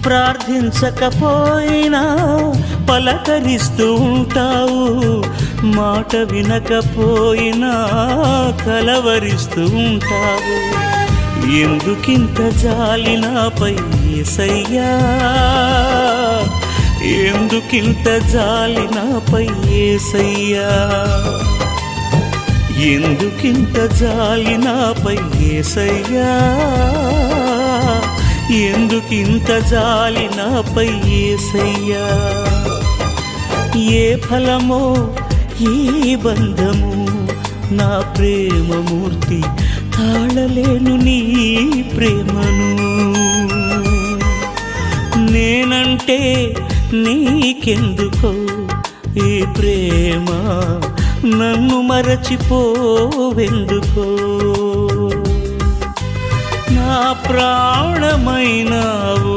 ప్రార్థించకపోయినా పలకరిస్తూ ఉంటావు, మాట వినకపోయినా కలవరిస్తూ ఉంటావు. ఎందుకింత జాలి నాపై యేసయ్యా, ఎందుకింత జాలి నాపై యేసయ్యా, ఎందుకింత జాలి నాపై యేసయ్యా, ఎందుకింత జాలి నాపై యేసయ్యా. ఏ ఫలమో ఈ బంధము, నా ప్రేమమూర్తి తాళలేను నీ ప్రేమను. నేనంటే నీకెందుకో ఈ ప్రేమ, నన్ను మరచిపోవెందుకో. నా ప్రాణమైనావు.